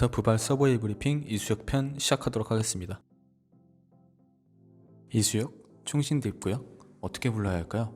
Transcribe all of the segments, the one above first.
지금부터 부발 서브웨이 브리핑 이수역 편 시작하도록 하겠습니다. 이수역, 총신대입구역, 어떻게 불러야 할까요?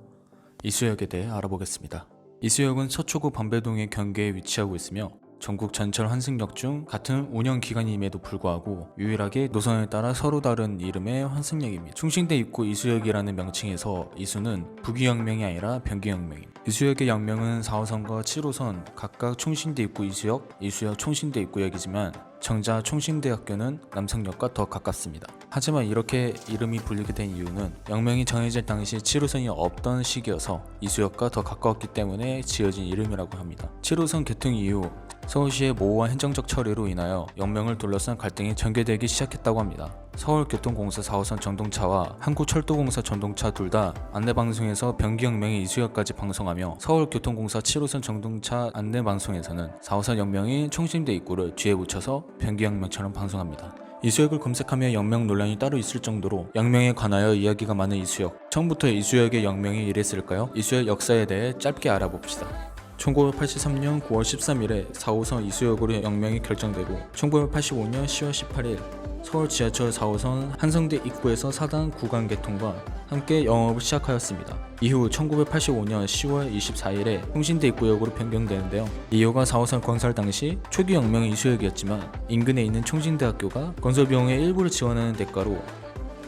이수역에 대해 알아보겠습니다. 이수역은 서초구 반배동의 경계에 위치하고 있으며 전국 전철 환승역 중 같은 운영 기간임에도 불구하고 유일하게 노선에 따라 서로 다른 이름의 환승역입니다. 충신대 입구 이수역이라는 명칭에서 이수는 부기역명이 아니라 변기역명입니다. 이수역의 역명은 4호선과 7호선 각각 충신대 입구 이수역, 이수역 총신대 입구역이지만 정자 총신대학교는 남성역과 더 가깝습니다. 하지만 이렇게 이름이 불리게 된 이유는 역명이 정해질 당시 7호선이 없던 시기여서 이수역과 더 가까웠기 때문에 지어진 이름이라고 합니다. 7호선 개통 이후 서울시의 모호한 행정적 처리로 인하여 역명을 둘러싼 갈등이 전개되기 시작했다고 합니다. 서울교통공사 4호선 전동차와 한국철도공사 전동차 둘 다 안내방송에서 변기역명의 이수역까지 방송하며 서울교통공사 7호선 전동차 안내방송에서는 4호선 역명인 총신대 입구를 뒤에 붙여서 변기역명처럼 방송합니다. 이수역을 검색하며 역명 논란이 따로 있을 정도로 역명에 관하여 이야기가 많은 이수역. 처음부터 이수역의 역명이 이랬을까요? 이수역 역사에 대해 짧게 알아봅시다. 1983년 9월 13일에 4호선 이수역으로 역명이 결정되고 1985년 10월 18일 서울 지하철 4호선 한성대 입구에서 4단 구간 개통과 함께 영업을 시작하였습니다. 이후 1985년 10월 24일에 총신대 입구역으로 변경되는데요. 이유가 4호선 건설 당시 초기 역명은 이수역이었지만 인근에 있는 총신대학교가 건설 비용의 일부를 지원하는 대가로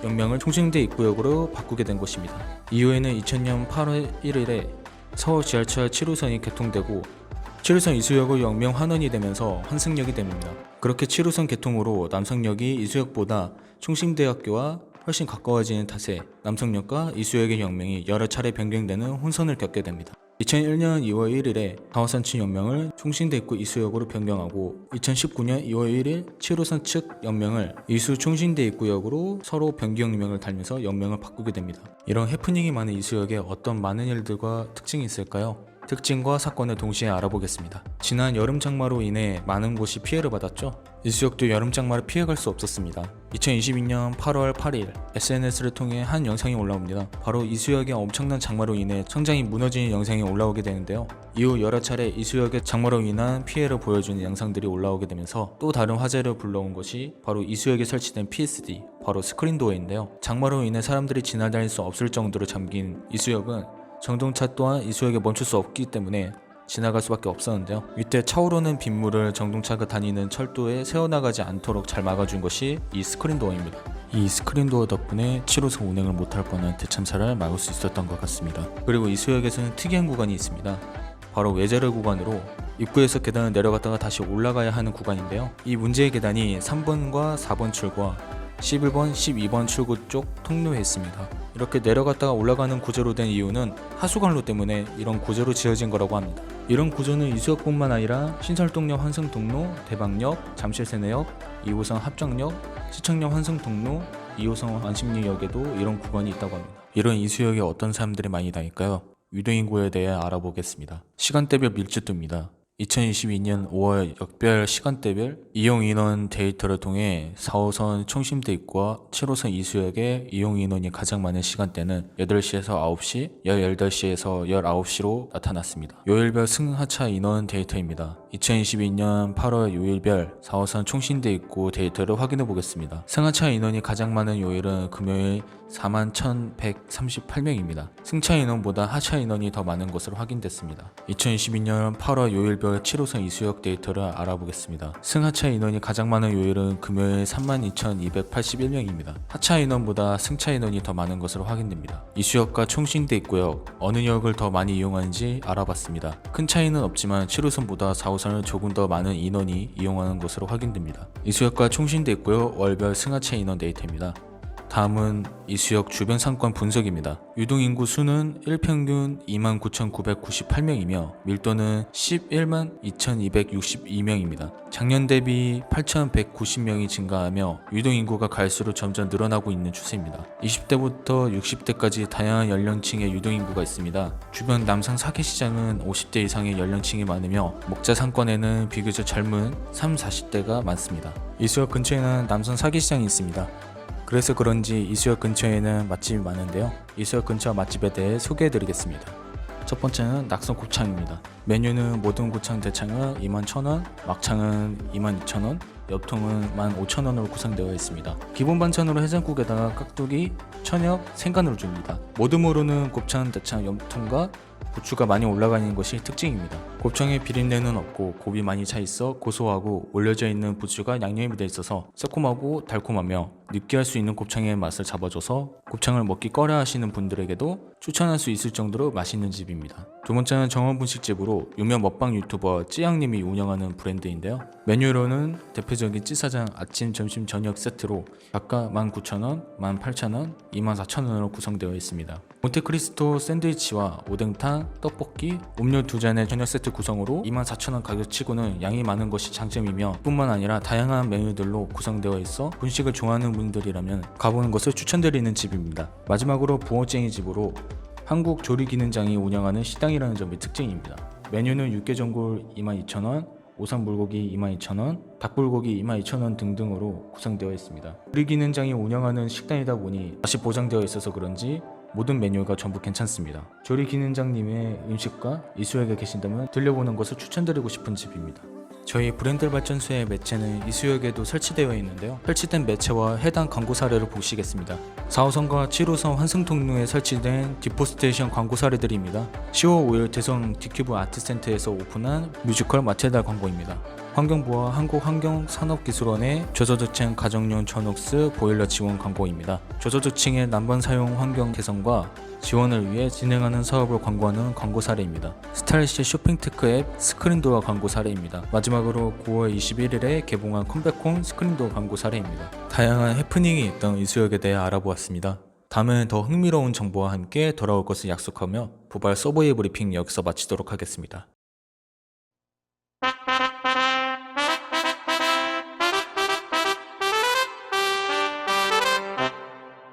역명을 총신대 입구역으로 바꾸게 된 것입니다. 이후에는 2000년 8월 1일에 서울 지하철 7호선이 개통되고 7호선 이수역의 역명 환원이 되면서 환승역이 됩니다. 그렇게 7호선 개통으로 남성역이 이수역보다 총신대학교와 훨씬 가까워지는 탓에 남성역과 이수역의 역명이 여러 차례 변경되는 혼선을 겪게 됩니다. 2001년 2월 1일에 4호선 측 역명을 총신대 입구 이수역으로 변경하고 2019년 2월 1일 7호선 측 역명을 이수 총신대 입구역으로 서로 변기역명을 달면서 역명을 바꾸게 됩니다. 이런 해프닝이 많은 이수역에 어떤 많은 일들과 특징이 있을까요? 특징과 사건을 동시에 알아보겠습니다. 지난 여름 장마로 인해 많은 곳이 피해를 받았죠. 이수역도 여름 장마를 피해갈 수 없었습니다. 2022년 8월 8일 SNS를 통해 한 영상이 올라옵니다. 바로 이수역의 엄청난 장마로 인해 천장이 무너지는 영상이 올라오게 되는데요. 이후 여러 차례 이수역의 장마로 인한 피해를 보여주는 영상들이 올라오게 되면서 또 다른 화제를 불러온 것이 바로 이수역에 설치된 PSD, 바로 스크린도어인데요. 장마로 인해 사람들이 지나다닐 수 없을 정도로 잠긴 이수역은 전동차 또한 이수역에 멈출 수 없기 때문에 지나갈 수밖에 없었는데요. 이때 차오르는 빗물을 전동차가 다니는 철도에 세워나가지 않도록 잘 막아준 것이 이 스크린도어입니다. 이 스크린도어 덕분에 7호선 운행을 못할 뻔한 대참사를 막을 수 있었던 것 같습니다. 그리고 이수역에서는 특이한 구간이 있습니다. 바로 외제를 구간으로 입구에서 계단을 내려갔다가 다시 올라가야 하는 구간인데요. 이 문제의 계단이 3번과 4번 출구와 11번, 12번 출구 쪽 통로에 있습니다. 이렇게 내려갔다가 올라가는 구조로 된 이유는 하수관로 때문에 이런 구조로 지어진 거라고 합니다. 이런 구조는 이수역뿐만 아니라 신설동역 환승통로, 대방역, 잠실세내역, 2호선 합정역, 시청역 환승통로, 2호선 완십리역에도 이런 구간이 있다고 합니다. 이런 이수역에 어떤 사람들이 많이 다닐까요? 유동인구에 대해 알아보겠습니다. 시간대별 밀집도입니다. 2022년 5월 역별 시간대별 이용인원 데이터를 통해 4호선 총신대 입구와 7호선 이수역의 이용인원이 가장 많은 시간대는 8시에서 9시, 18시에서 19시로 나타났습니다. 요일별 승하차 인원 데이터입니다. 2022년 8월 요일별 4호선 총신대 입구 데이터를 확인해 보겠습니다. 승하차 인원이 가장 많은 요일은 금요일 41,138명입니다. 승차 인원보다 하차 인원이 더 많은 것으로 확인됐습니다. 2022년 8월 요일별 7호선 이수역 데이터를 알아보겠습니다. 승하차 인원이 가장 많은 요일은 금요일 32,281명입니다. 하차 인원보다 승차 인원이 더 많은 것으로 확인됩니다. 이수역과 총신대 입구역 어느 역을 더 많이 이용하는지 알아봤습니다. 큰 차이는 없지만 7호선보다 4호선을 조금 더 많은 인원이 이용하는 것으로 확인됩니다. 이수역과 총신대 입구역 월별 승하차 인원 데이터입니다. 다음은 이수역 주변 상권 분석입니다. 유동인구 수는 일평균 29,998명이며 밀도는 11만 2,262명입니다. 작년 대비 8,190명이 증가하며 유동인구가 갈수록 점점 늘어나고 있는 추세입니다. 20대부터 60대까지 다양한 연령층의 유동인구가 있습니다. 주변 남성 사계시장은 50대 이상의 연령층이 많으며 목자 상권에는 비교적 젊은 30, 40대가 많습니다. 이수역 근처에는 남성 사계시장이 있습니다. 그래서 그런지 이수역 근처에는 맛집이 많은데요. 이수역 근처 맛집에 대해 소개해드리겠습니다. 첫 번째는 낙선 곱창입니다. 메뉴는 모든 곱창 대창은 21,000원, 막창은 22,000원, 엽통은 15,000원으로 구성되어 있습니다. 기본 반찬으로 해장국에다가 깍두기, 천엽, 생간으로 줍니다. 모듬으로는 곱창, 대창, 엽통과 부추가 많이 올라가 있는 것이 특징입니다. 곱창에 비린내는 없고 곱이 많이 차 있어 고소하고 올려져 있는 부추가 양념이 되어 있어서 새콤하고 달콤하며 느끼할 수 있는 곱창의 맛을 잡아줘서 곱창을 먹기 꺼려 하시는 분들에게도 추천할 수 있을 정도로 맛있는 집입니다. 두 번째는 정원분식집으로 유명 먹방 유튜버 찌양님이 운영하는 브랜드인데요. 메뉴로는 대표적인 찌사장 아침, 점심, 저녁 세트로 각각 19,000원, 18,000원, 24,000원으로 구성되어 있습니다. 몬테크리스토 샌드위치와 오뎅탕, 떡볶이, 음료 2잔의 저녁 세트 구성으로 24,000원 가격치고는 양이 많은 것이 장점이며 뿐만 아니라 다양한 메뉴들로 구성되어 있어 분식을 좋아하는 분들이라면 가보는 것을 추천드리는 집입니다. 마지막으로 부어쟁이 집으로 한국 조리기능장이 운영하는 식당이라는 점이 특징입니다. 메뉴는 육개전골 22,000원, 오삼불고기 22,000원, 닭불고기 22,000원 등등으로 구성되어 있습니다. 조리기능장이 운영하는 식당이다 보니 맛이 보장되어 있어서 그런지 모든 메뉴가 전부 괜찮습니다. 조리기능장님의 음식과 이수역에 계신다면 들려보는 것을 추천드리고 싶은 집입니다. 저희 브랜드 발전소의 매체는 이수역에도 설치되어 있는데요. 설치된 매체와 해당 광고 사례를 보시겠습니다. 4호선과 7호선 환승통로에 설치된 디포스테이션 광고 사례들입니다. 10월 5일 대성 디큐브 아트센터에서 오픈한 뮤지컬 마틸다 광고입니다. 환경부와 한국환경산업기술원의 저소득층 가정용 전옥스 보일러 지원 광고입니다. 저소득층의 난방 사용 환경 개선과 지원을 위해 진행하는 사업을 광고하는 광고 사례입니다. 스타일시 쇼핑테크 앱 스크린도어 광고 사례입니다. 마지막으로 9월 21일에 개봉한 컴백홈 스크린도어 광고 사례입니다. 다양한 해프닝이 있던 이수역에 대해 알아보았습니다. 다음엔 더 흥미로운 정보와 함께 돌아올 것을 약속하며 부발 서브웨이 브리핑 여기서 마치도록 하겠습니다.